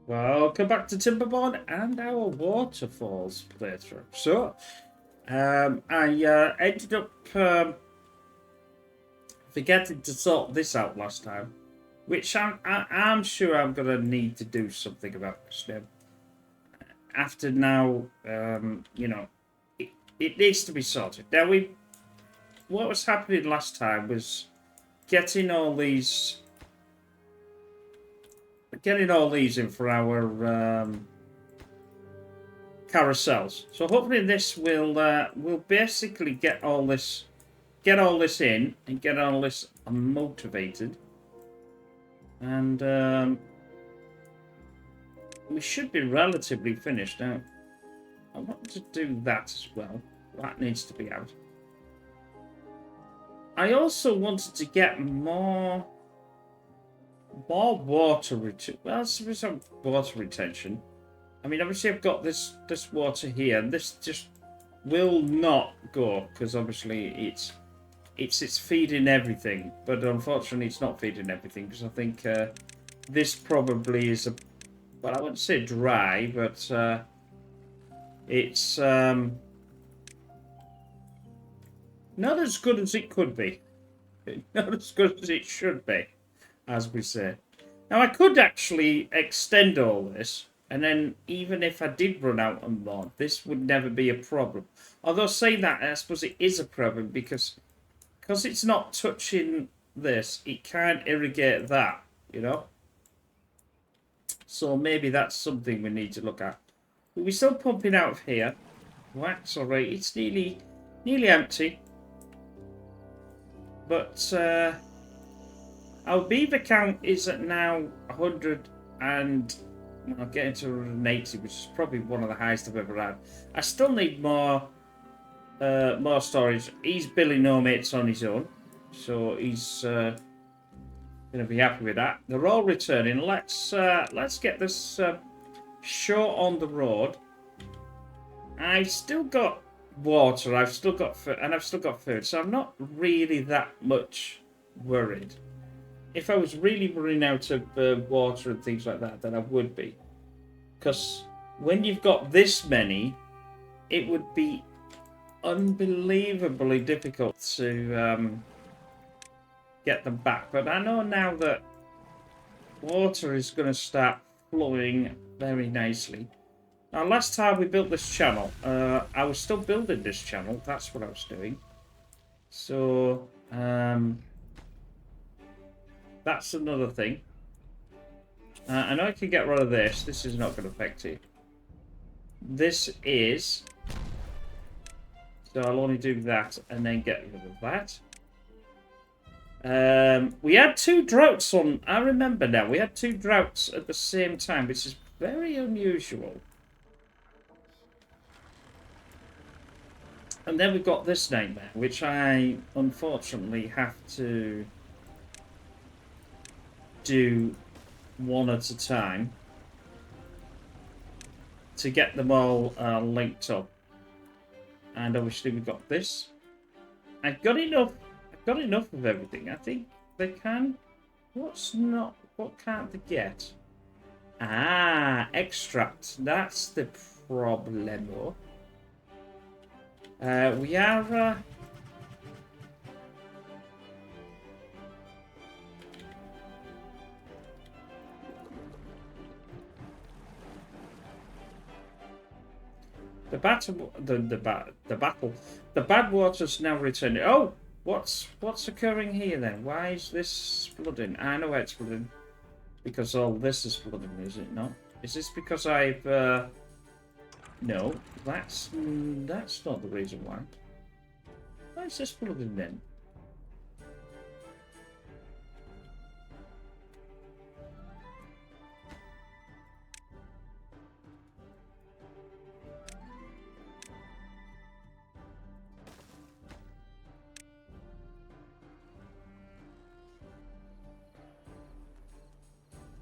Welcome back to Timberborn and our waterfalls playthrough. So, I ended up forgetting to sort this out last time, which I'm sure I'm going to need to do something about this now. After now, it needs to be sorted. Now, what was happening last time was getting all these in for our carousels. So hopefully this will basically get all this in and get all this motivated, and we should be relatively finished now. I want to do that as well. That needs to be out. I also wanted to get more water retention. Well, some water retention. I mean, obviously I've got this water here, and this just will not go because obviously it's feeding everything. But unfortunately, it's not feeding everything because I think this probably is well, I wouldn't say dry, but it's not as good as it could be. Not as good as it should be, as we say. Now, I could actually extend all this, and then even if I did run out of more, this would never be a problem. Although saying that, I suppose it is a problem because it's not touching this, it can't irrigate that, you know? So maybe that's something we need to look at. But we're still pumping out of here. Wax, alright, it's nearly empty. But our beaver count is at now 100 and I'll get into 180, which is probably one of the highest I've ever had. I still need more storage. He's building no mates on his own, so he's going to be happy with that. They're all returning. Let's get this show on the road. I've still got water, I've still got food, so I'm not really that much worried. If I was really running out of water and things like that, then I would be, because when you've got this many, it would be unbelievably difficult to get them back. But I know now that water is going to start flowing very nicely. Now, last time we built this channel, I was still building this channel. That's what I was doing. So, that's another thing. I know I can get rid of this. This is not going to affect it. This is... So I'll only do that and then get rid of that. We had 2 droughts on... I remember now. We had 2 droughts at the same time, which is very unusual. And then we've got this nightmare, which I unfortunately have to do one at a time to get them all linked up. And obviously we've got this. I've got enough of everything. I think they can. What can't they get? Extract. That's the problemo. We are... The bad water's now returning. Oh, what's occurring here then? Why is this flooding? I know why it's flooding. Because all this is flooding, is it not? Is this because I've... No, that's not the reason why. Why is this flooding then?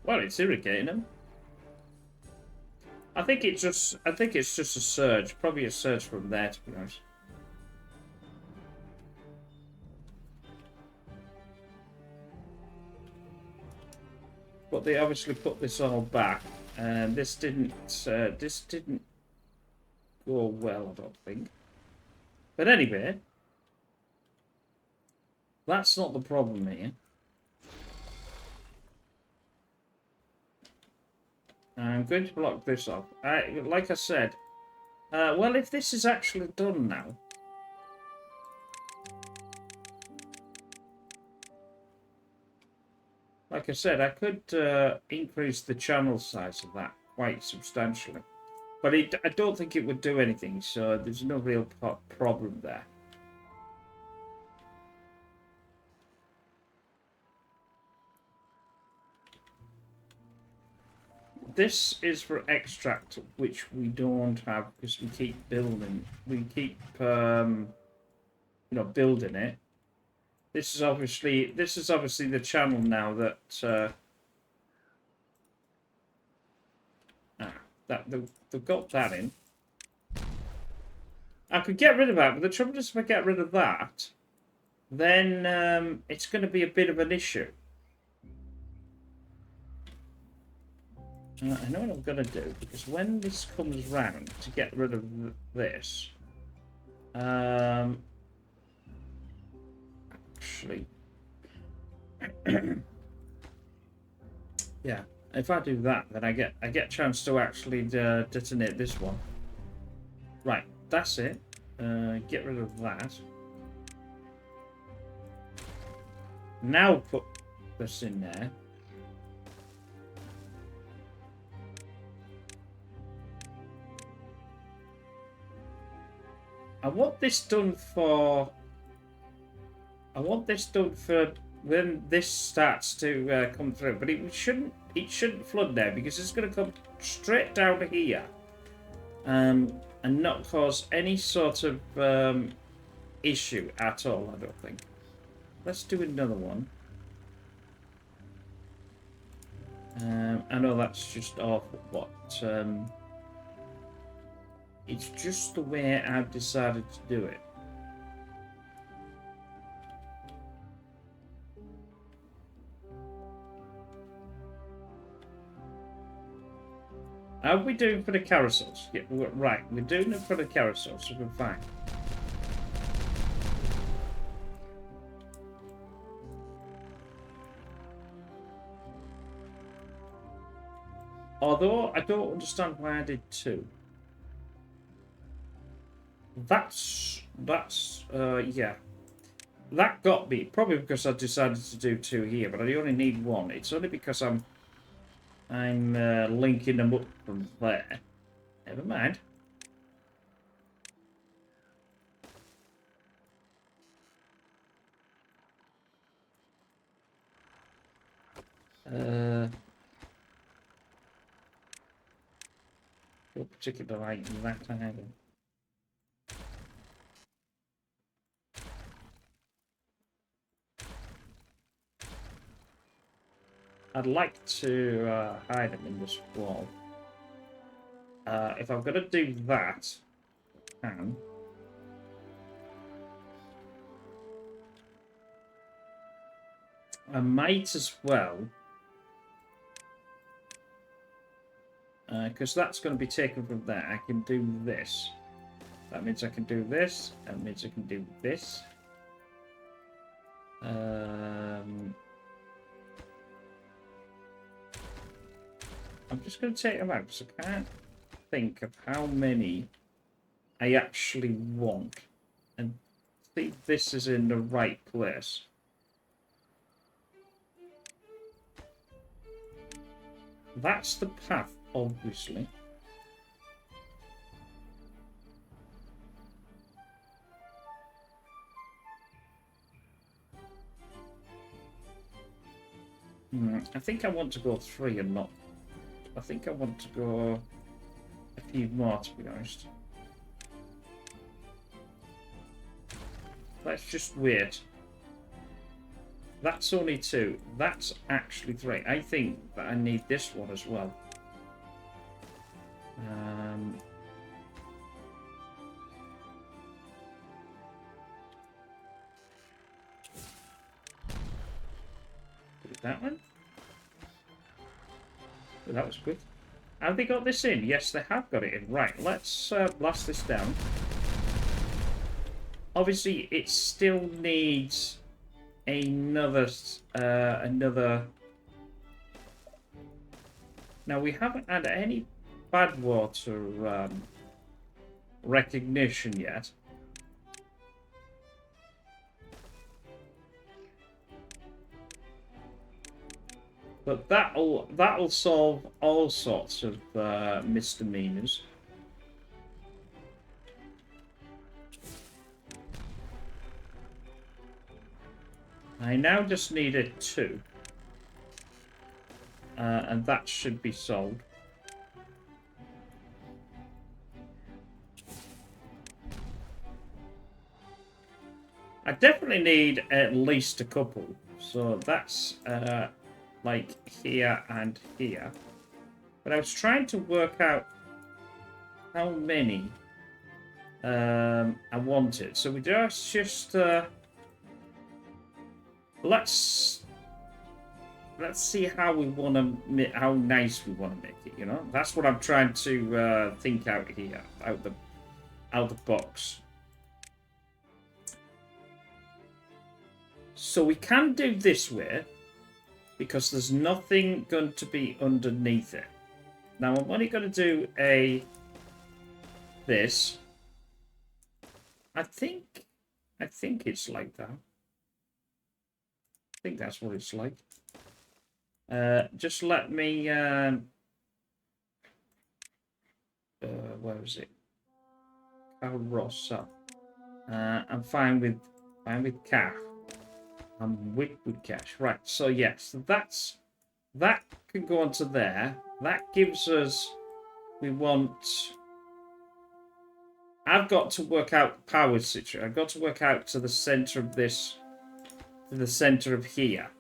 Well, it's irrigating them. I think it's just a surge, probably a surge from there, to be honest. But they obviously put this all back And this didn't go well, I don't think. But anyway, that's not the problem here. I'm going to block this off. Like I said, well, if this is actually done now, like I said, I could increase the channel size of that quite substantially. But I don't think it would do anything, so there's no real problem there. This is for extract, which we don't have because we keep building. We keep, building it. This is obviously the channel now that they've got that in. I could get rid of that, but the trouble is if I get rid of that, then it's going to be a bit of an issue. I know what I'm going to do, because when this comes round to get rid of this, actually, yeah, if I do that, then I get a chance to actually detonate this one. Right, that's it. Get rid of that. Now put this in there. I want this done for when this starts to come through, but it shouldn't flood there because it's going to come straight down here, and not cause any sort of issue at all. I don't think. Let's do another one. I know that's just awful, but it's just the way I've decided to do it. How are we doing for the carousels? Yeah, right, we're doing it for the carousels, so we're fine. Although I don't understand why I did two. Yeah. That got me. Probably because I decided to do two here, but I only need one. It's only because I'm linking them up from there. Never mind. Don't particularly like that either. I'd like to hide them in this wall. If I'm going to do that, I can. I might as well, because that's going to be taken from there. I can do this. That means I can do this. That means I can do this. I'm just going to take them out because I can't think of how many I actually want. And see if this is in the right place. That's the path, obviously. I think I want to go 3 and not... I think I want to go a few more, to be honest. Let's just wait. That's only 2. That's actually 3. I think that I need this one as well. Put that one. Oh, that was quick. Have they got this in? Yes, they have got it in. Right, let's blast this down. Obviously, it still needs another... Now, we haven't had any bad water recognition yet. But that'll solve all sorts of misdemeanors. I now just need a 2. And that should be solved. I definitely need at least a couple. So that's like here and here. But I was trying to work out how many I wanted. So we just let's see how we want to, how nice we want to make it. You know, that's what I'm trying to think out here, out the box. So we can do this way because there's nothing going to be underneath it. Now I'm only going to do this. I think it's like that. I think that's what it's like. Just let me where is it? Carossa. I'm fine with calf. I'm with cash. Right, so yes, that can go onto there. That gives us, we want, I've got to work out power situation. I've got to work out to the center of this, to the center of here.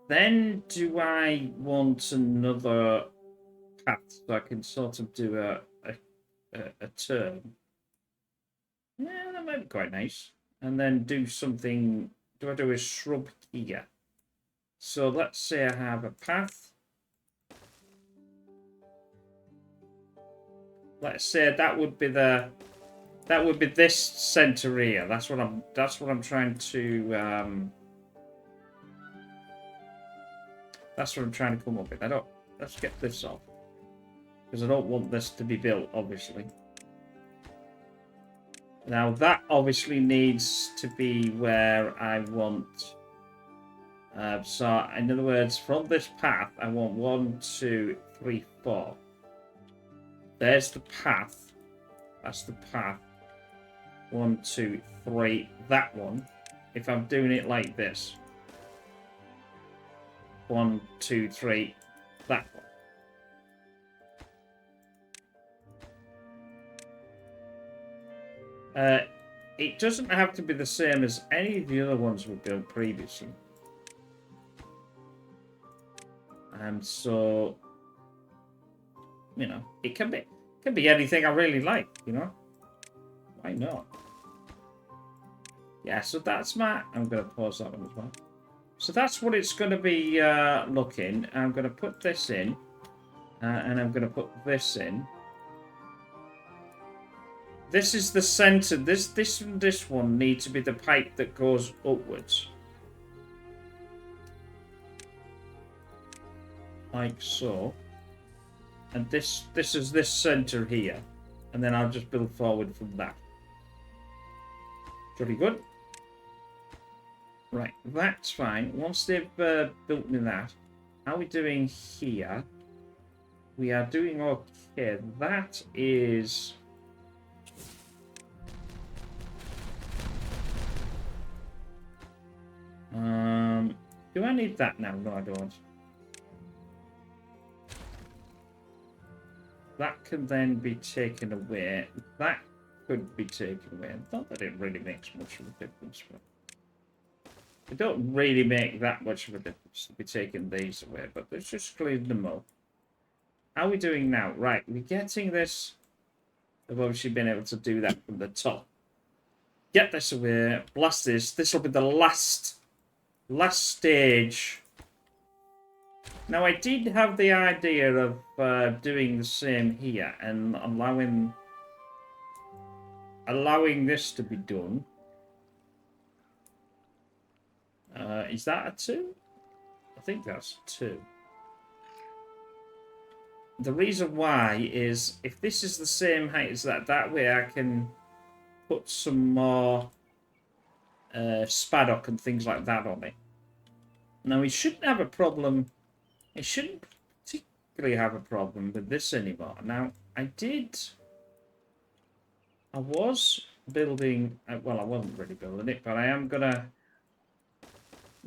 Then do I want another path so I can sort of do a turn? Yeah, that might be quite nice. And then do something. Do I do a shrub here? So let's say I have a path. Let's say that would be this center here. That's what I'm trying to that's what I'm trying to come up with. Let's get this off. Because I don't want this to be built, obviously. Now that obviously needs to be where I want. So in other words, from this path, I want 1, 2, 3, 4. There's the path. That's the path. 1, 2, 3. That one. If I'm doing it like this. 1, 2, 3. That one. It doesn't have to be the same as any of the other ones we built previously. And so, you know, it can be anything I really like, you know? Why not? Yeah, so that's I'm going to pause that one as well. So that's what it's going to be looking. I'm going to put this in. And I'm going to put this in. This is the center. This one needs to be the pipe that goes upwards. Like so. And this is this center here. And then I'll just build forward from that. Pretty good. Right, that's fine. Once they've built me that, how are we doing here? We are doing okay. That is... do I need that now? No, I don't. That can then be taken away. That could be taken away. Not that it really makes much of a difference, but it don't really make that much of a difference to be taking these away, but let's just clean them up. How are we doing now? Right, we're getting this. I've obviously been able to do that from the top. Get this away, blast this. This will be the last stage Now, I did have the idea of doing the same here and allowing this to be done. Is that a 2? I think that's a 2. The reason why is if this is the same height as that way I can put some more spaddock and things like that on it. Now, we shouldn't have a problem. It shouldn't particularly have a problem with this anymore. Now, I was building, well, I wasn't really building it, but I am going to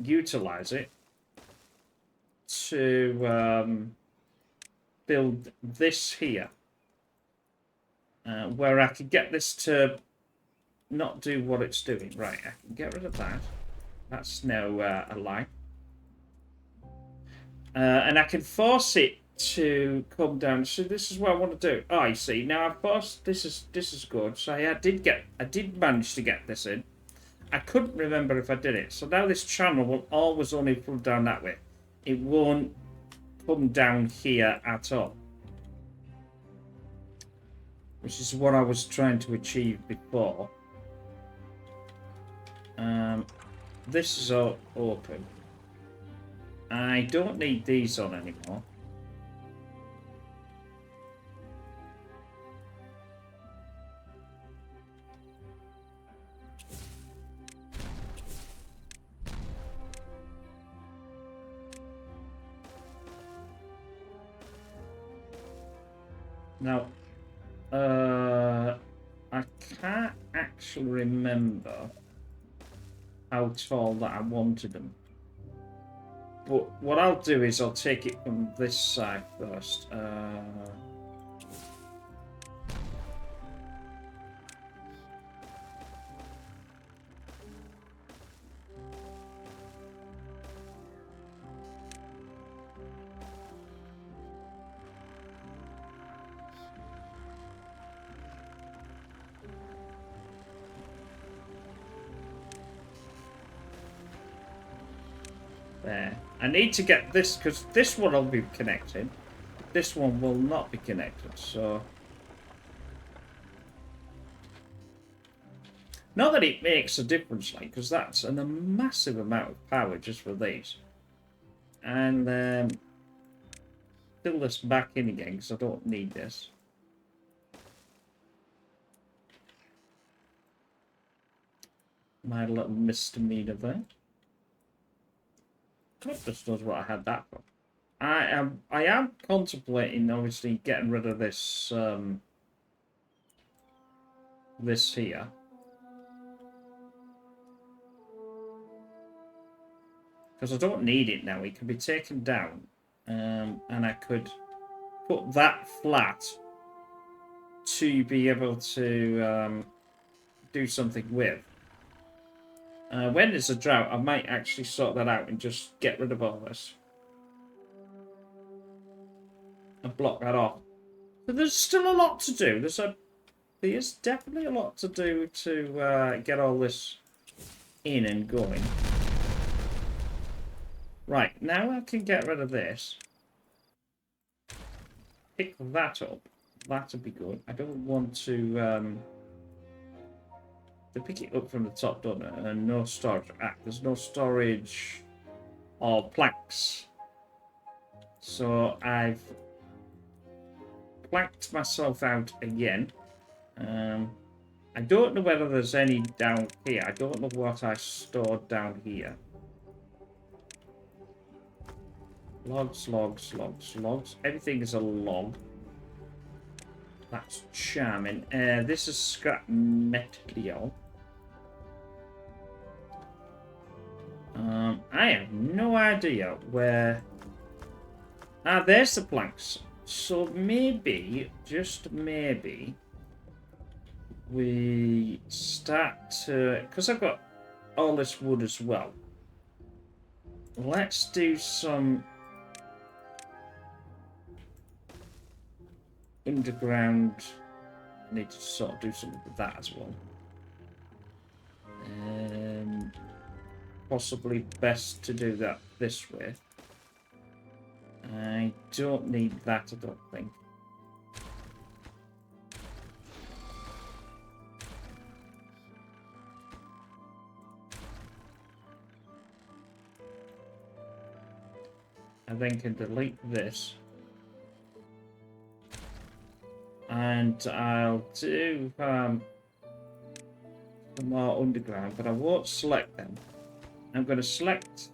utilize it to build this here. Where I could get this to not do what it's doing. Right, I can get rid of that. That's now a line. And I can force it to come down. So this is what I want to do. Oh, you see, now I've forced. This is good. So I did manage to get this in. I couldn't remember if I did it. So now this channel will always only come down that way. It won't come down here at all. Which is what I was trying to achieve before. This is all open. I don't need these on anymore. Now, I can't actually remember how tall that I wanted them. But what I'll do is I'll take it from this side first. There. I need to get this, because this one will be connected. This one will not be connected, so... Not that it makes a difference, like, because that's a massive amount of power just for these. And fill this back in again, because I don't need this. My little misdemeanor there. God just knows what I had that for. I am contemplating, obviously, getting rid of this this here. Because I don't need it now. It can be taken down. And I could put that flat to be able to do something with. When there's a drought, I might actually sort that out and just get rid of all this. And block that off. But there's still a lot to do. There's definitely a lot to do to get all this in and going. Right, now I can get rid of this. Pick that up. That'll be good. I don't want to pick it up from the top, don't I? And no storage. There's no storage or planks. So I've planked myself out again. I don't know whether there's any down here. I don't know what I stored down here. Logs, logs, logs, logs. Everything is a log. That's charming. This is scrap metal. I have no idea where... there's the planks. So maybe, just maybe, we start to... Because I've got all this wood as well. Let's do some underground. I need to sort of do something with that as well. Possibly best to do that this way. I don't need that, I don't think. I then can delete this. And I'll do some more underground, but I won't select them. I'm going to select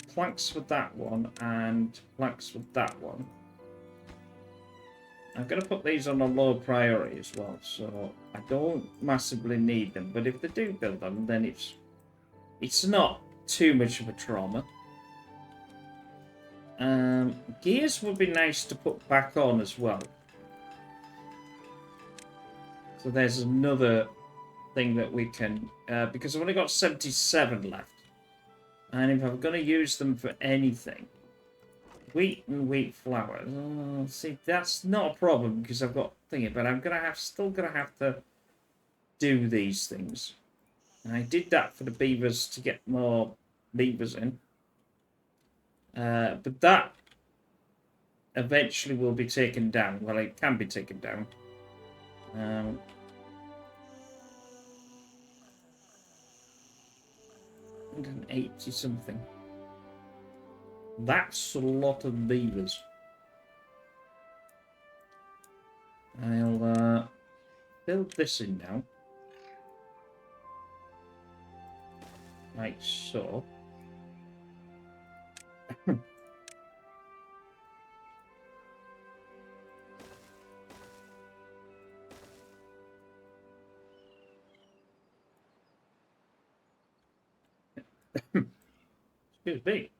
planks for that one and planks for that one. I'm going to put these on a low priority as well, so I don't massively need them. But if they do build them, then it's not too much of a trauma. Gears would be nice to put back on as well. So there's another thing that we can, because I've only got 77 left. And if I'm going to use them for anything, wheat and wheat flour. See, that's not a problem because I've got thingy, but I'm still gonna have to do these things. And I did that for the beavers to get more beavers in. But that eventually will be taken down. Well, it can be taken down. 180 something. That's a lot of beavers. I'll build this in now. Like so. Excuse me.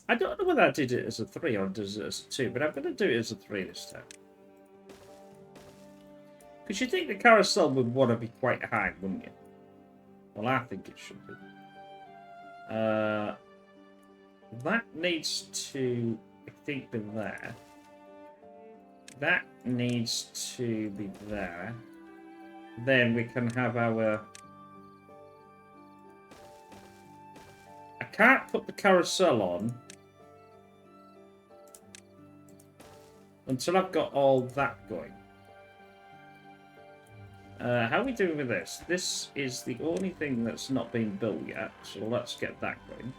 I don't know whether I did it as a 3 or does it as a 2, but I'm going to do it as a 3 this time. Because you think the carousel would want to be quite high, wouldn't you? Well, I think it should be. That needs to, I think, be there. That needs to be there. Then we can have our... I can't put the carousel on until I've got all that going. How are we doing with this? This is the only thing that's not been built yet, so let's get that going.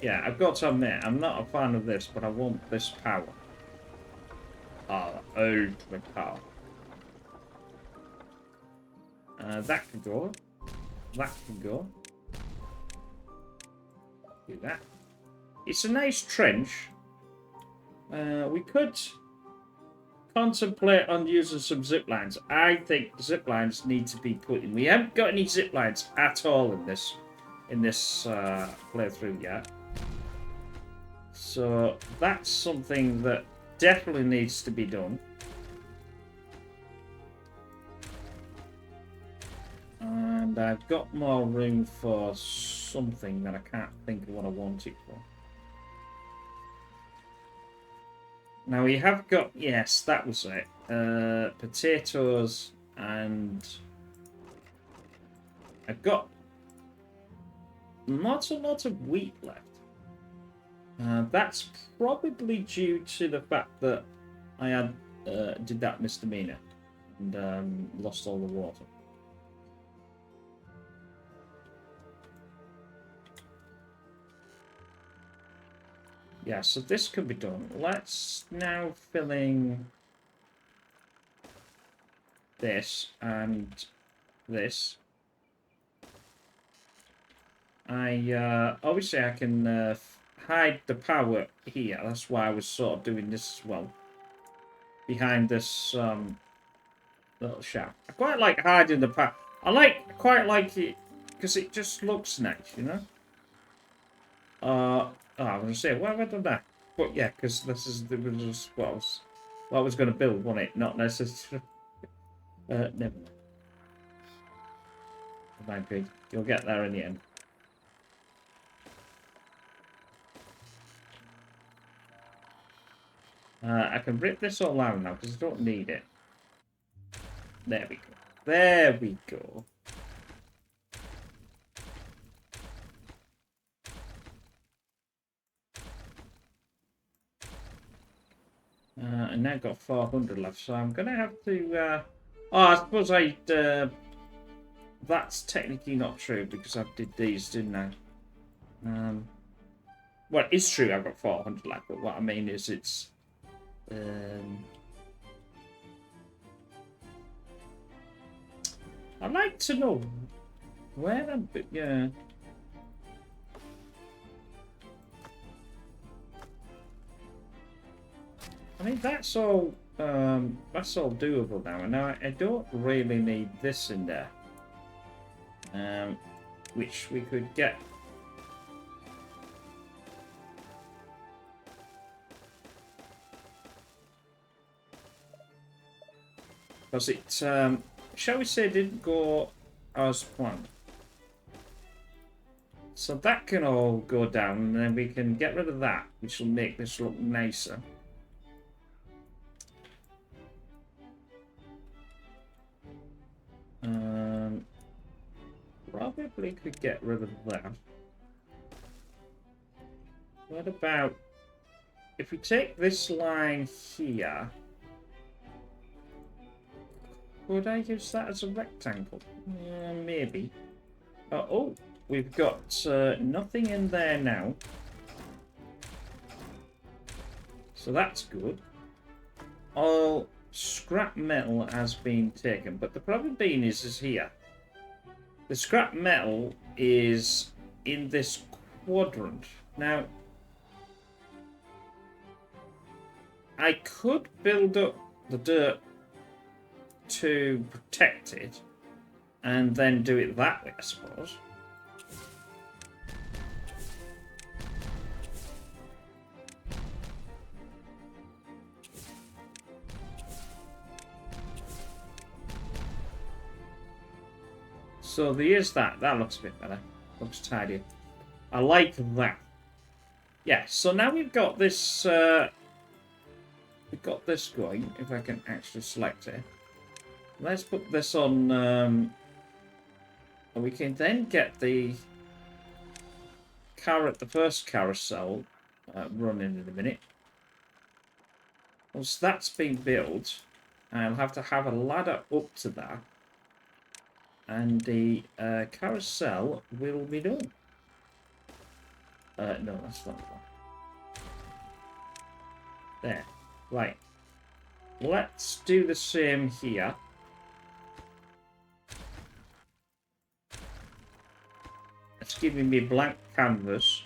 Yeah, I've got to admit, I'm not a fan of this, but I want this power. Ultimate power. That can go. That can go. Do that. It's a nice trench. We could contemplate on using some zip lines. I think zip lines need to be put in. We haven't got any zip lines at all in this playthrough yet. So that's something that definitely needs to be done. And I've got more room for something that I can't think of what I want it for. Now we have got, yes, that was it. Potatoes, and I've got not a lot of wheat left. That's probably due to the fact that I had did that misdemeanor and lost all the water. Yeah, so this could be done. Let's now fill in this and this. Obviously I can hide the power here. That's why I was sort of doing this as well. Behind this little shaft. I quite like hiding the power. I quite like it because it just looks nice, you know? I was going to say, why have I done that? But yeah, because this is what I was going to build, wasn't it? Not necessarily. Never mind. Never mind, Pete. You'll get there in the end. I can rip this all out now because I don't need it. There we go. There we go. And now I've got 400 left, so I'm going to have to... Oh, I suppose that's technically not true because I did these, didn't I? Well, it's true I've got 400 left, but what I mean is it's... I'd like to know where I'm... Yeah. I mean, that's all doable now. And now I don't really need this in there. Which we could get. Because it, shall we say, didn't go as planned. So that can all go down, and then we can get rid of that, which will make this look nicer. Probably could get rid of that. What about if we take this line here? Would I use that as a rectangle? Maybe. Oh, we've got nothing in there now. So that's good. All scrap metal has been taken, but the problem being is here. The scrap metal is in this quadrant. Now, I could build up the dirt to protect it and then do it that way, I suppose. So there is that. That looks a bit better. Looks tidy. I like that. Yeah, so now we've got this going, if I can actually select it. Let's put this on, and we can then get the first carousel running in a minute. Once that's been built, I'll have to have a ladder up to that, and the carousel will be done. No, that's not the one. There. Right. Let's do the same here. It's giving me blank canvas.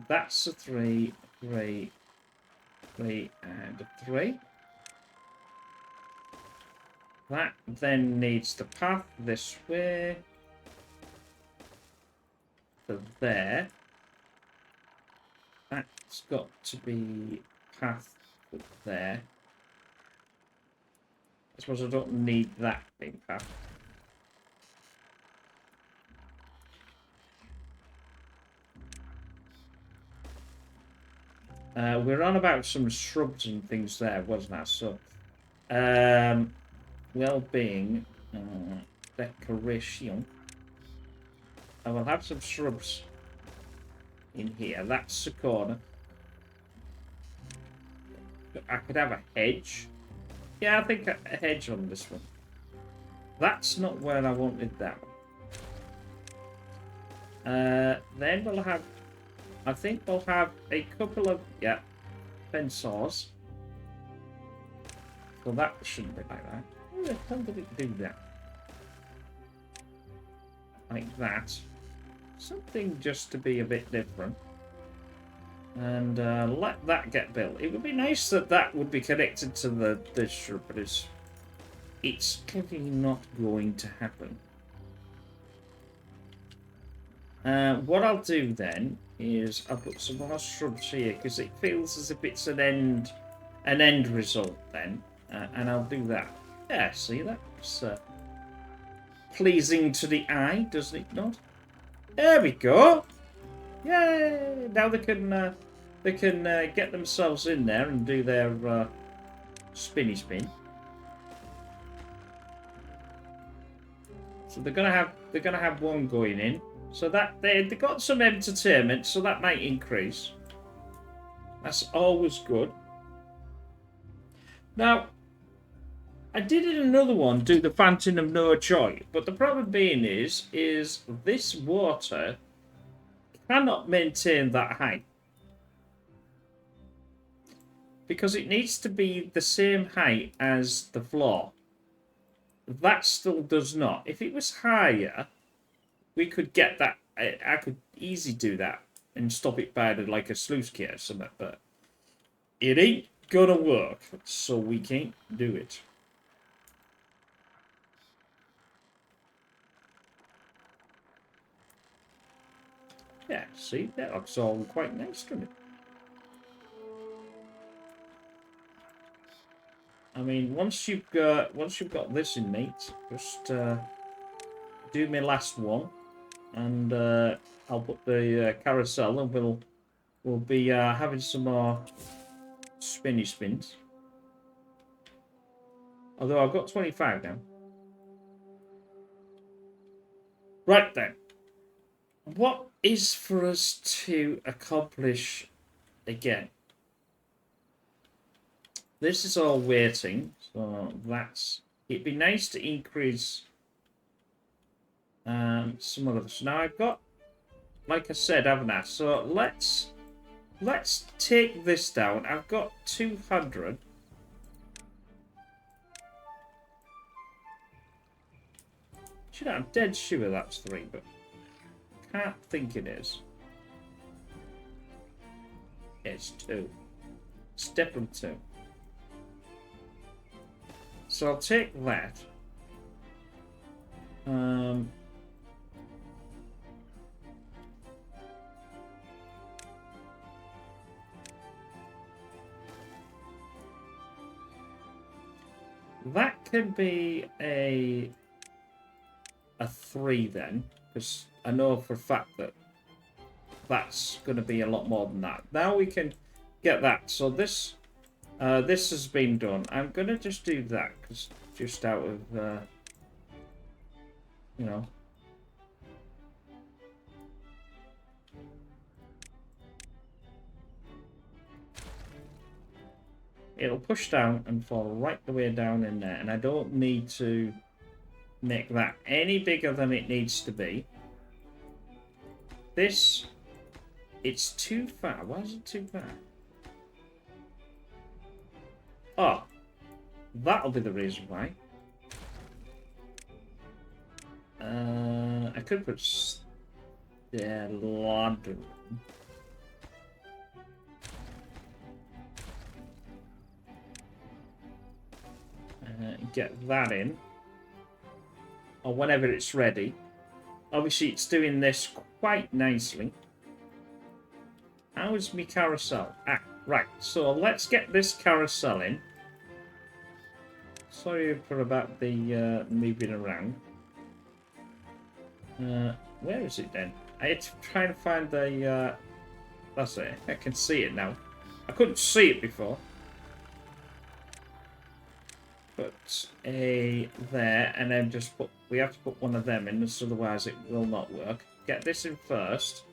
That's a 3, 3, 3, and a 3. That then needs the path this way to there. That's got to be path to there. I suppose I don't need that big path. We're on about some shrubs and things there, wasn't that? So, well-being, decoration. I will have some shrubs in here. That's the corner. I could have a hedge. Yeah, I think a hedge on this one. That's not where I wanted that one. Then we'll have... I think we'll have a couple of... Yeah, fence saws. So that shouldn't be like that. How did it do that? Like that. Something just to be a bit different. And let that get built. It would be nice that that would be connected to the shrub, but it's clearly not going to happen. What I'll do then is I'll put some more shrubs here because it feels as if it's an end result then, and I'll do that. Yeah, see, that's pleasing to the eye, doesn't it not? There we go. Yay! Now they can they can get themselves in there and do their spinny spin. So they're gonna have one going in. So that they got some entertainment, so that might increase. That's always good. Now, I did in another one do the Fountain of No Joy, but the problem being is this water cannot maintain that height. Because it needs to be the same height as the floor. That still does not. If it was higher, we could get that. I could easily do that and stop it by like a sluice kit or something, but it ain't gonna work, so we can't do it. Yeah, see, that looks all quite nice, doesn't it? I mean, once you've got this in, mate, just do my last one, and I'll put the carousel, and we'll be having some more spinny spins. Although I've got 25 now. Right then, what is for us to accomplish again? This is all waiting, so that's... It'd be nice to increase some of this. Now I've got, like I said, haven't I? So let's take this down. I've got 200. Should I'm dead sure that's 3, but can't think it is. It's 2. It's definitely 2. So I'll take that. That could be a 3 then, because I know for a fact that that's going to be a lot more than that. Now we can get that. So this has been done. I'm going to just do that, because just out of, you know. It'll push down and fall right the way down in there. And I don't need to make that any bigger than it needs to be. This, it's too far. Why is it too far? Oh, that'll be the reason why. I could put London. Get that in, or whenever it's ready. Obviously, it's doing this quite nicely. How is my carousel? Ah, right. So let's get this carousel in. Sorry for about the moving around. Where is it then? I had to try to find the. That's it. I can see it now. I couldn't see it before. Put a there, and then just put. We have to put one of them in, because otherwise it will not work. Get this in first,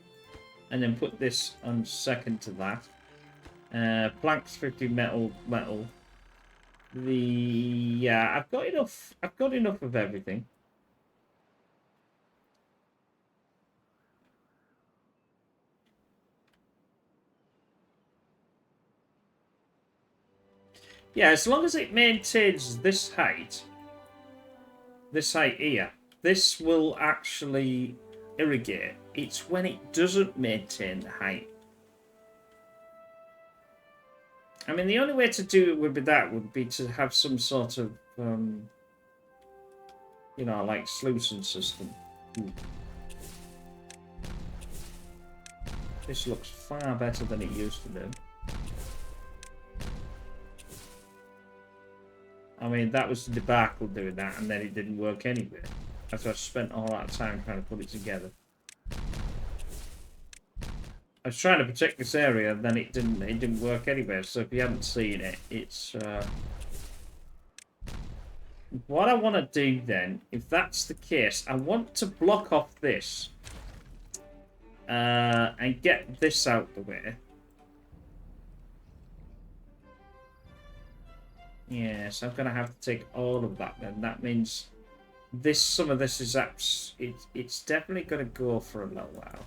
and then put this on second to that. Planks 50, metal. Yeah, I've got enough. I've got enough of everything. Yeah, as long as it maintains this height here, this will actually irrigate. It's when it doesn't maintain the height. I mean, the only way to do it would be to have some sort of, you know, like sluicing system. This looks far better than it used to do. I mean, that was the debacle doing that, and then it didn't work anyway. After I spent all that time trying to put it together. I was trying to protect this area, and then it didn't work anywhere. So if you haven't seen it, it's what I want to do then. If that's the case, I want to block off this and get this out the way. Yes, I'm gonna have to take all of that. Then that means some of this is it's definitely gonna go for a little while.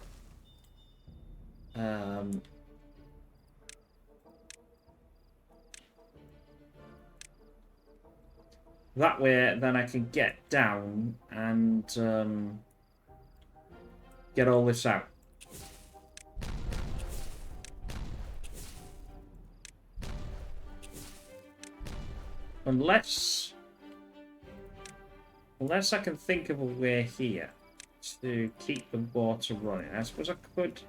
That way, then I can get down and get all this out. Unless I can think of a way here to keep the water running. I suppose I could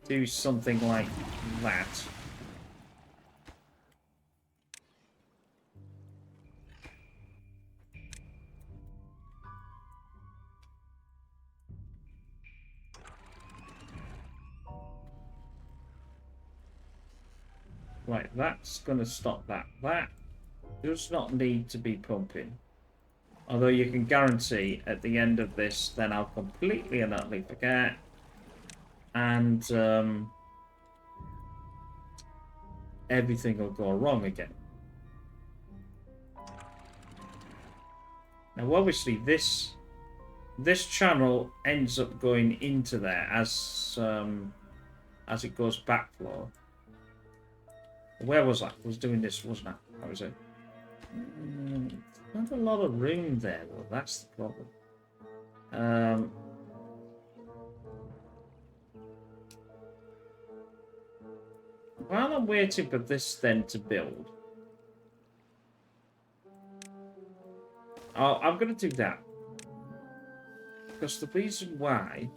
do something like that. Right, that's going to stop that. That does not need to be pumping. Although you can guarantee at the end of this, then I'll completely and utterly forget. And everything will go wrong again. Now, obviously, this channel ends up going into there as it goes backflow. Where was I? I was doing this, wasn't I? How was it? Not a lot of room there, though. That's the problem. While I'm waiting for this then to build, I'm going to do that. Because the reason why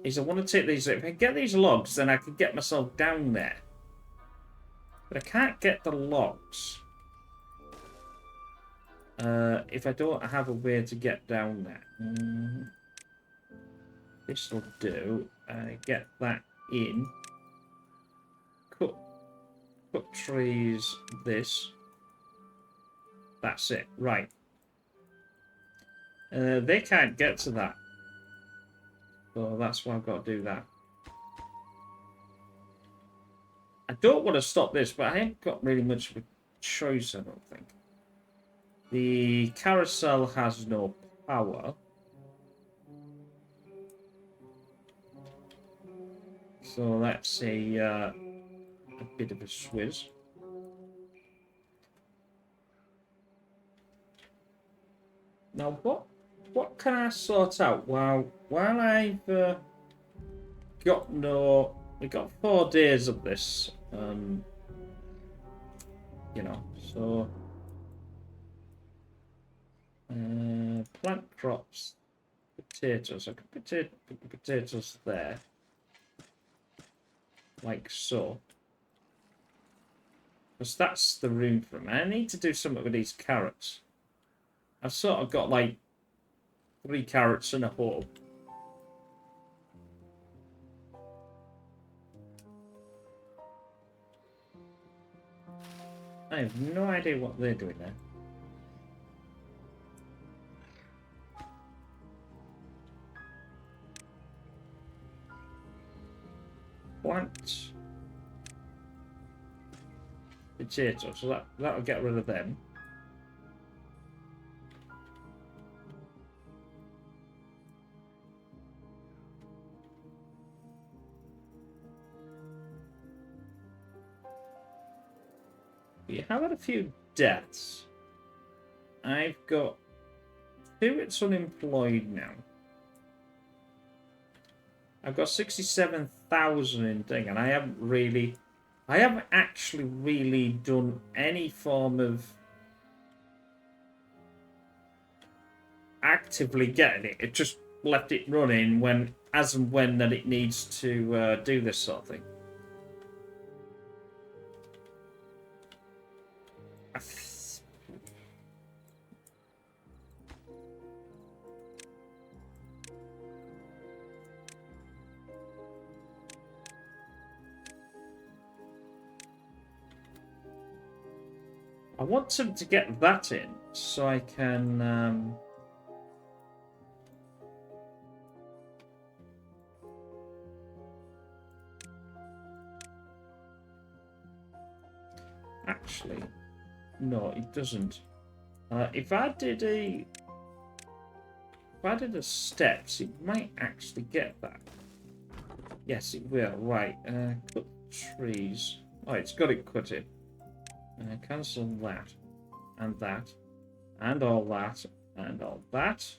is I want to take these. If I get these logs, then I can get myself down there. But I can't get the logs if I don't have a way to get down there. This will do. Get that in. Cut trees. This. That's it. Right. They can't get to that. So that's why I've got to do that. I don't want to stop this, but I haven't got really much of a choice, I don't think. The carousel has no power. So that's a bit of a swizz. Now, what can I sort out while I've got no... We got 4 days of this, you know, so plant crops, potatoes. I could put potatoes there, like so, because that's the room for them. I need to do something with these carrots. I've sort of got like 3 carrots in a hole. I have no idea what they're doing there. Plant potatoes, so that'll get rid of them. You have had a few deaths. I've got 2 that's unemployed now. I've got 67,000 in thing, and I haven't actually really done any form of actively getting it. It just left it running as and when that it needs to do this sort of thing. I want to get that in so I can... Actually, no, it doesn't. If I did a steps, it might actually get that. Yes, it will. Right. Cut trees. Oh, it's got it cut in. Cancel that, and that, and all that, and all that.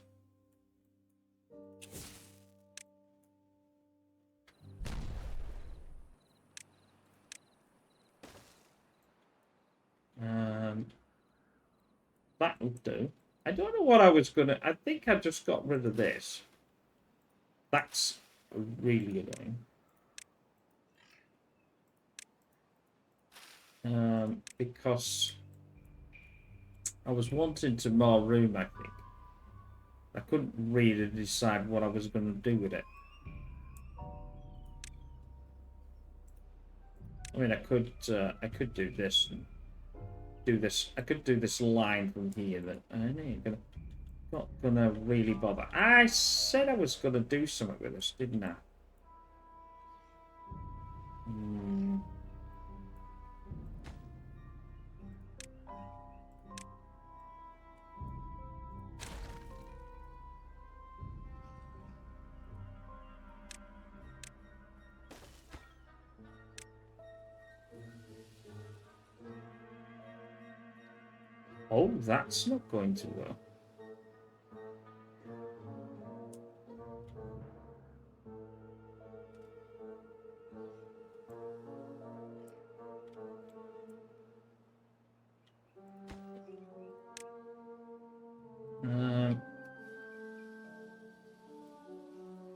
That will do. I don't know what I was gonna. I think I just got rid of this. That's really annoying. Because I was wanting to more room, I think. I couldn't really decide what I was going to do with it. I mean, I could do this and do this. I could do this line from here, but I know not gonna really bother. I said I was gonna do something with this, didn't I? Oh, that's not going to work.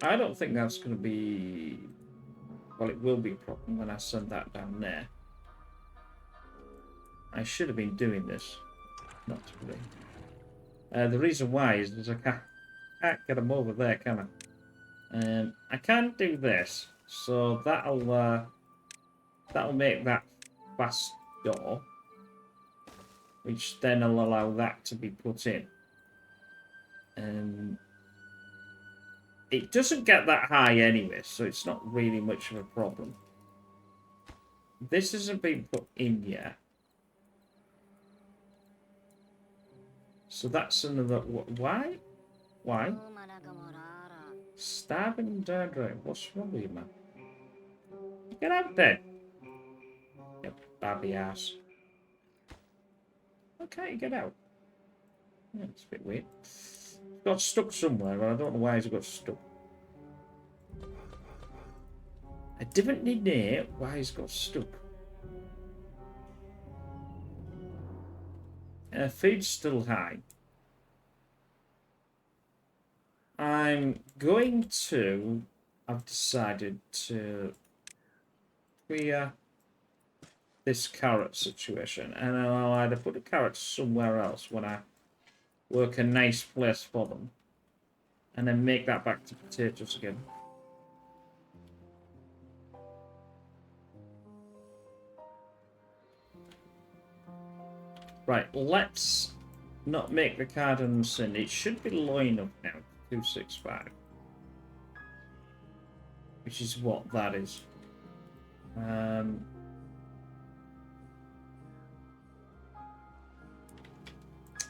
I don't think that's going to be... Well, it will be a problem when I send that down there. I should have been doing this. Not to be. The reason why is that I can't get them over there, can I? I can do this, so that'll make that fast door, which then will allow that to be put in. It doesn't get that high anyway, so it's not really much of a problem. This hasn't been put in yet. So that's another... Why? Why? Starving dehydrate. What's wrong with you, man? Get out there. You babby ass. Why can't you get out? Yeah, it's a bit weird. It's got stuck somewhere, but I don't know why it's got stuck. I didn't know why it's got stuck. Food's still high. I've decided to clear this carrot situation, and I'll either put the carrots somewhere else when I work a nice place for them, and then make that back to potatoes again. Right, let's not make the cardinal sin. It should be low enough now, 265. Which is what that is.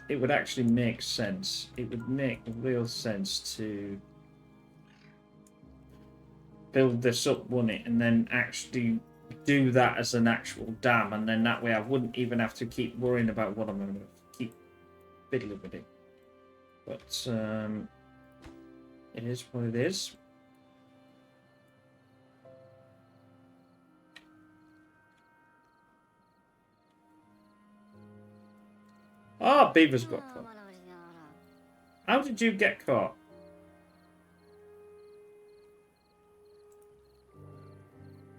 It would actually make sense. It would make real sense to build this up, wouldn't it? And then actually do that as an actual dam, and then that way I wouldn't even have to keep worrying about what I'm going to keep fiddling with it. But it is what it is. Oh, beavers got caught. How did you get caught?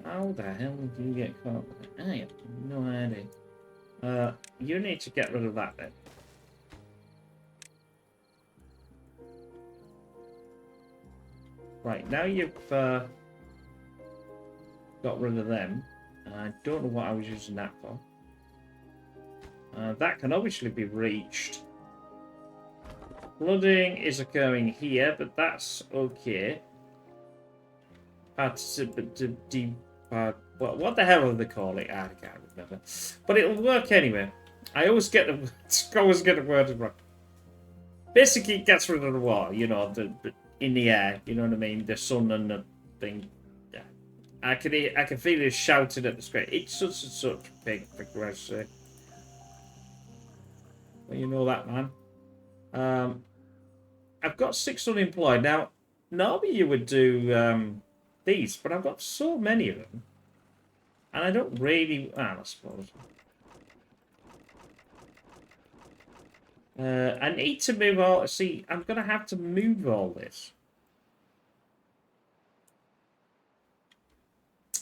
How the hell did you get caught? I have no idea. You need to get rid of that then. Right, now you've got rid of them. I don't know what I was using that for. That can obviously be reached. Flooding is occurring here, but that's okay. What the hell do they call it? I can't remember. But it'll work anyway. I always get the word wrong. Basically, it gets rid of the water, you know, in the air. You know what I mean? The sun and the thing. Yeah, I can feel it shouting at the screen. It's such and such big, for Christ's sake. Well, you know that, man. I've got 6 unemployed now. Normally you would do these, but I've got so many of them, and I don't really. I suppose. I need to move all. See, I'm gonna have to move all this.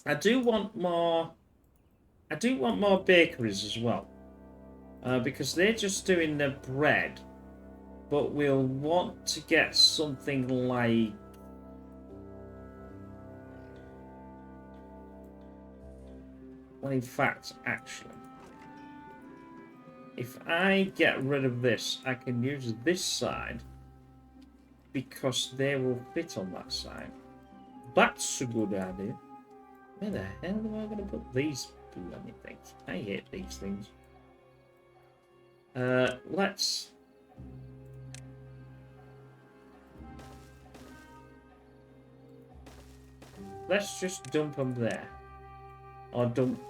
I do want more bakeries as well, because they're just doing the bread. But we'll want to get something like. Well, in fact, actually. If I get rid of this, I can use this side. Because they will fit on that side. That's a good idea. Where the hell am I going to put these bloody things? I hate these things. Let's just dump them there. Or dump.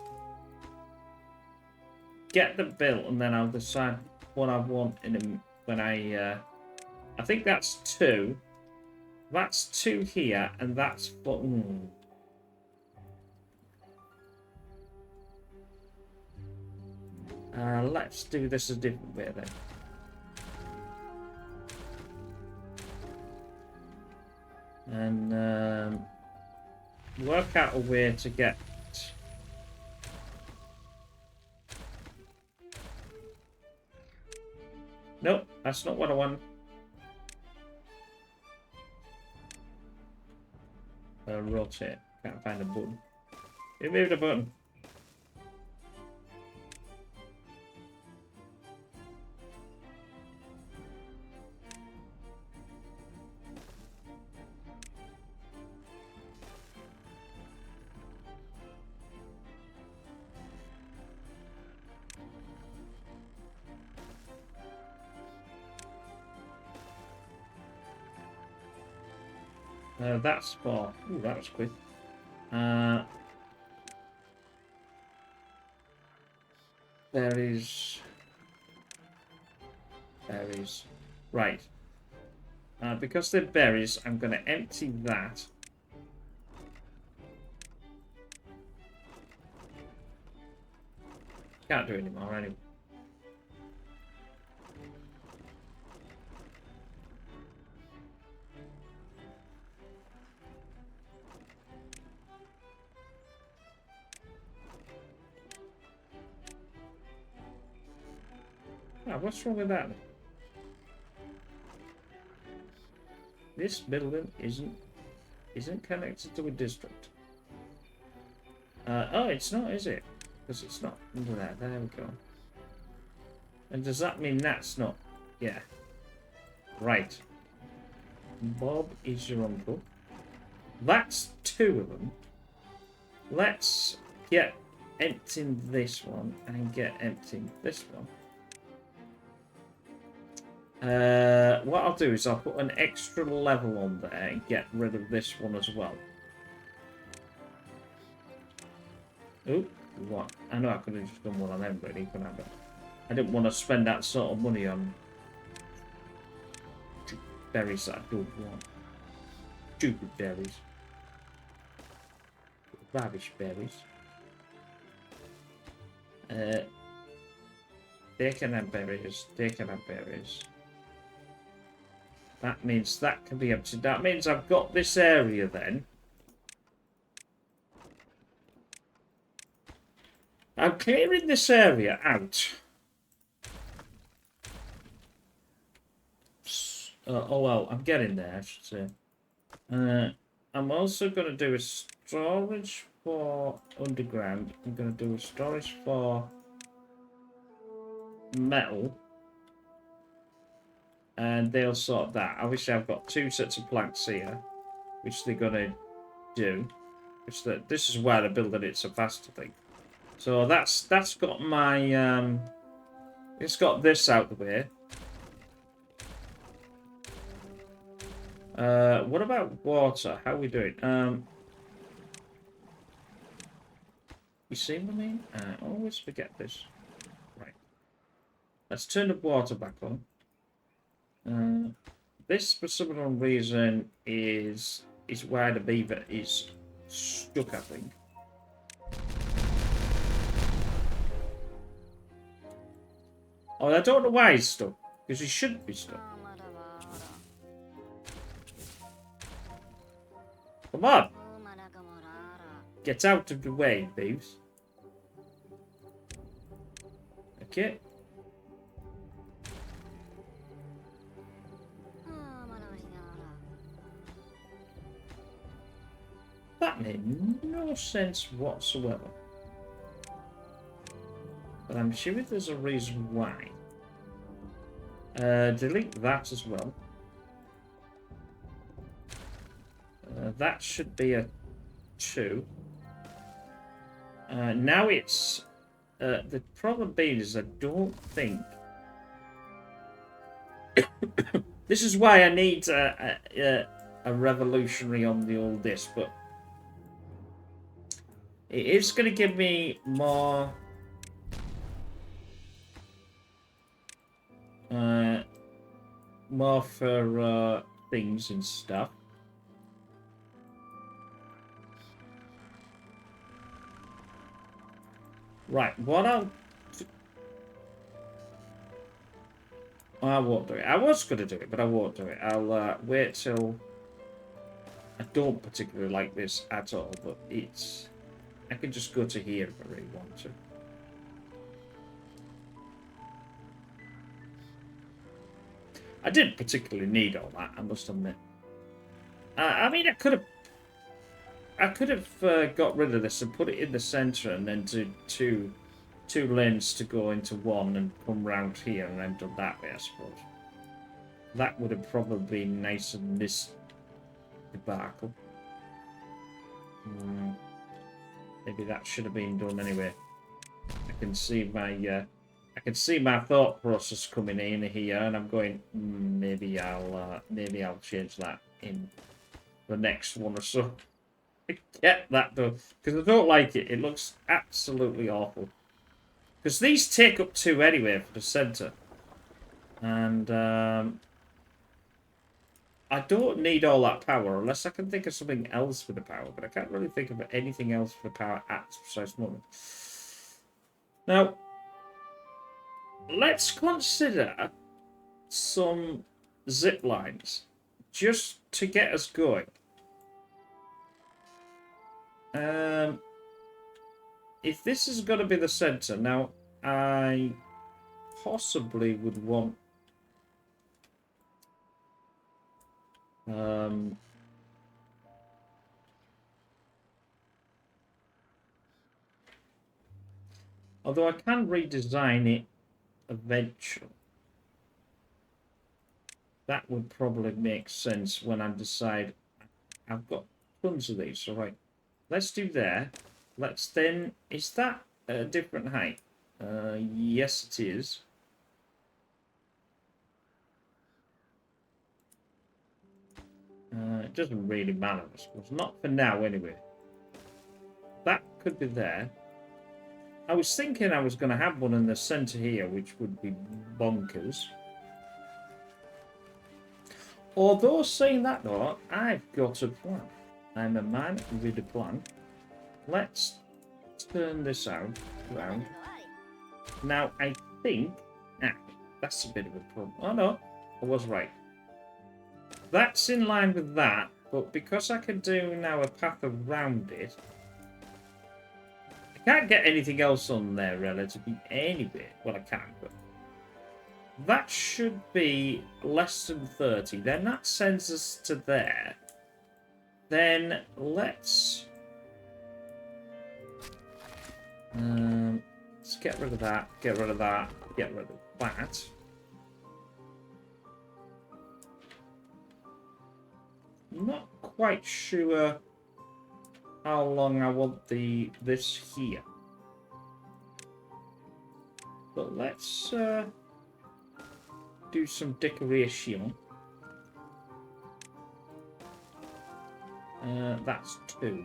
Get them built and then I'll decide what I want in them when I think that's 2. That's 2 here and that's for. Let's do this a different way then. And work out a way to get. Nope, that's not what I want. Rotate. Can't find a button. Remove the button. That's for. Ooh, that was quick. Berries. Right. Because they're berries, I'm going to empty that. Can't do it anymore anyway. What's wrong with that? This building isn't connected to a district. Oh, it's not, is it? Because it's not under there. There we go. And does that mean that's not? Yeah. Right. Bob is your uncle. That's 2 of them. Let's get emptying this one and get emptying this one. What I'll do is I'll put an extra level on there and get rid of this one as well. Oh, what? I know I could have just done one of them, really, but I didn't want to spend that sort of money on berries that I don't want. Stupid berries. Rubbish berries. They can have berries. They can have berries. That means that can be emptied. That means I've got this area then. I'm clearing this area out. Oh well, I'm getting there, I should say. I'm also going to do a storage for underground. I'm going to do a storage for metal. And they'll sort that. Obviously, I've got 2 sets of planks here, which they're going to do. This is why they're building it so fast, I think. So that's got my... it's got this out the way. What about water? How are we doing? You see what I mean? I always forget this. Right. Let's turn the water back on. This, for some unknown reason, is where the beaver is stuck, I think. Oh, I don't know why he's stuck. Because he shouldn't be stuck. Come on! Get out of the way, beaves. Okay. That made no sense whatsoever. But I'm sure there's a reason why. Delete that as well. That should be a 2. Now it's... the problem being is I don't think... This is why I need a revolutionary on the old disc, but... It is going to give me more... more for things and stuff. Right, what I won't do it. I was going to do it, but I won't do it. I'll wait till... I don't particularly like this at all, but it's... I can just go to here if I really want to. I didn't particularly need all that, I must admit. I mean, I could have got rid of this and put it in the centre and then do two lanes to go into one and come round here and then done that way, I suppose. That would have probably been nice in this debacle. Maybe that should have been done anyway. I can see my thought process coming in here, and I'm going, maybe I'll change that in the next one or so. Get that done, because I don't like it. It looks absolutely awful. Because these take up 2 anyway for the centre, and I don't need all that power unless I can think of something else for the power, but I can't really think of anything else for the power at this precise moment. Now, let's consider some zip lines just to get us going. If this is going to be the centre, now I possibly would want although I can redesign it eventually. That would probably make sense when I decide. I've got tons of these, so right. Let's do there. Let's then... Is that a different height? Yes, it is. It doesn't really matter, I suppose. Not for now, anyway. That could be there. I was thinking I was going to have one in the centre here, which would be bonkers. Although, saying that, though, I've got a plan. I'm a man with a plan. Let's turn this around. Now, I think... that's a bit of a problem. Oh, no. I was right. That's in line with that, but because I can do now a path around it, I can't get anything else on there relatively anyway. Well, I can, but that should be less than 30. Then that sends us to there. Then let's get rid of that. Get rid of that. get rid of that. I'm not quite sure how long I want this here. But let's do some decoration. That's 2.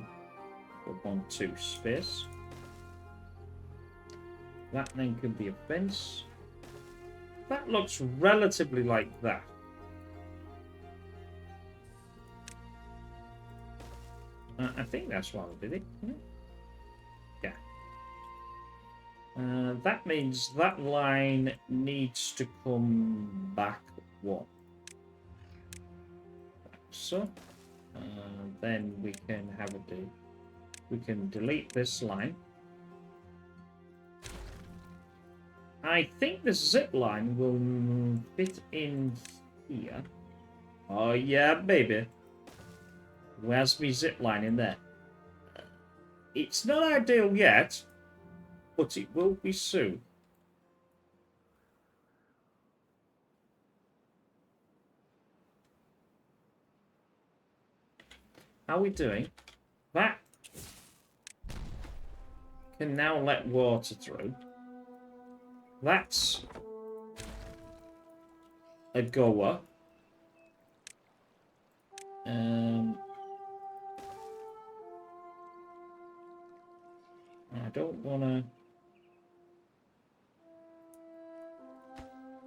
We'll want 2 space. That then could be a fence. That looks relatively like that. I think that's why I did it. Yeah. That means that line needs to come back 1. So. Then we can have a do. We can delete this line. I think the zip line will fit in here. Oh yeah, baby. Where's me zip line in there? It's not ideal yet, but it will be soon. How are we doing? That can now let water through. That's a goer. I don't want to...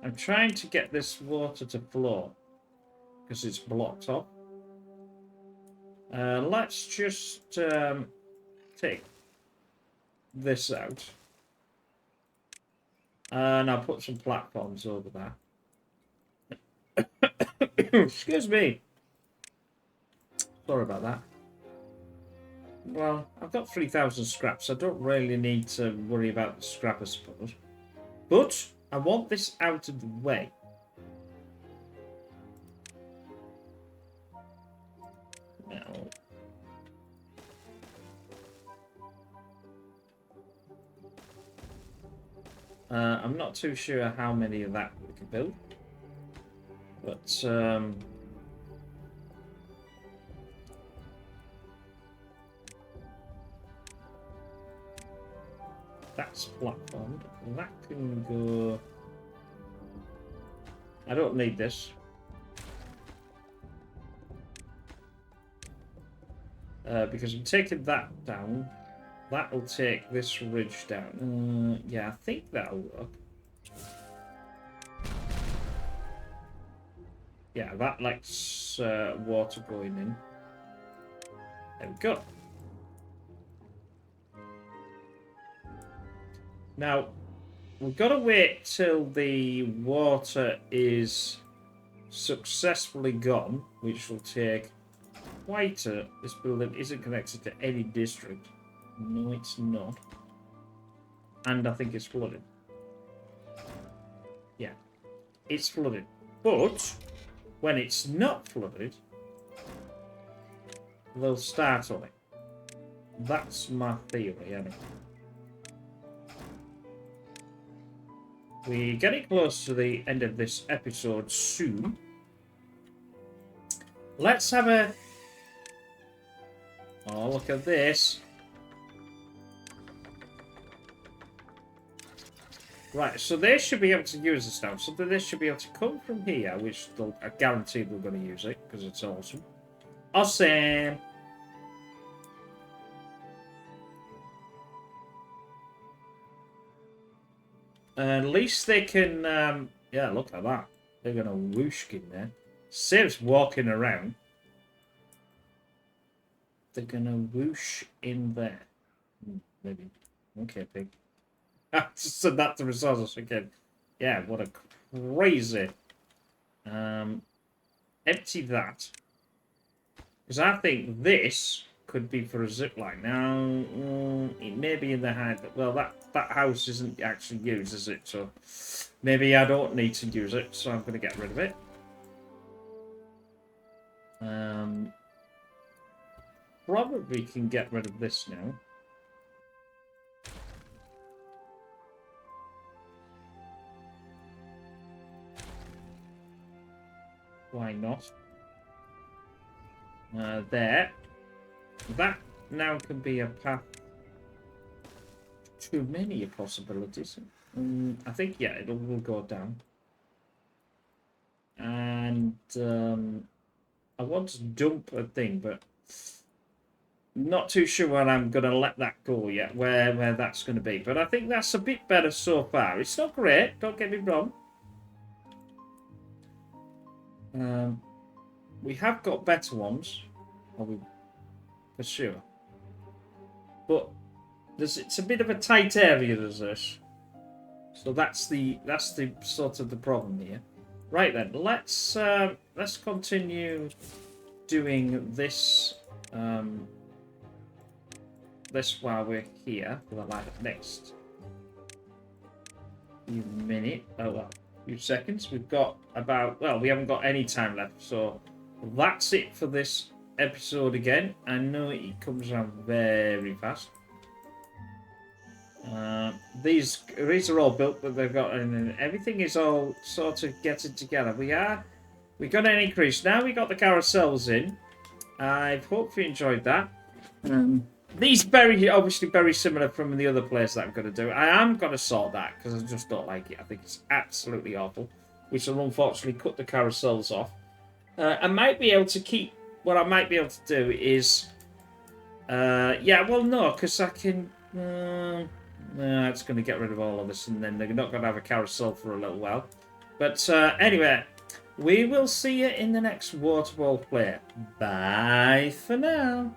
I'm trying to get this water to flow because it's blocked off. Let's just take this out. And I'll put some platforms over there. Excuse me. Sorry about that. Well, I've got 3,000 scraps. I don't really need to worry about the scrap, I suppose. But I want this out of the way. Now... I'm not too sure how many of that we can build. But, that's platformed. That can go... I don't need this. Because I'm taking that down. That will take this ridge down. Yeah, I think that'll work. Yeah, that lets water going in. There we go. Now, we've got to wait till the water is successfully gone, which will take quite a... This building isn't connected to any district. No, it's not. And I think it's flooded. Yeah, it's flooded. But when it's not flooded, they'll start on it. That's my theory, anyway. We're getting close to the end of this episode soon. Let's have a... Oh, look at this. Right, so they should be able to use this now. So this should be able to come from here, which I guarantee they're going to use it, because it's awesome. Awesome! At least they can... yeah, look at that. They're going to whoosh in there. Saves walking around. They're going to whoosh in there. Maybe. Okay, pig. I just said that to resources again. Yeah, what a crazy. Empty that. Because I think this could be for a zipline. Now, it may be in the hide. Well, that house isn't actually used, is it? So maybe I don't need to use it. So I'm going to get rid of it. Probably can get rid of this now. Why not? There. That now can be a path. Too many possibilities. I think, yeah, it will go down. And I want to dump a thing, but not too sure when I'm going to let that go yet, where that's going to be. But I think that's a bit better so far. It's not great, don't get me wrong. We have got better ones, for sure. But it's a bit of a tight area, there's this. So that's the sort of the problem here. Right then, let's continue doing this this while we're here for the next few minutes. Oh well, few seconds. We've got about, well, we haven't got any time left, so that's it for this episode again. I know it comes around very fast. These are all built, but they've got, and everything is all sort of getting together. We got an increase now. We got the carousels in. I hope you enjoyed that. These obviously very similar from the other place that I'm going to do. I am going to sort that because I just don't like it. I think it's absolutely awful, which will unfortunately cut the carousels off. I might be able to keep. What I might be able to do is, yeah, well, no, because I can. No, it's going to get rid of all of this, and then they're not going to have a carousel for a little while. But anyway, we will see you in the next waterfall play. Bye for now.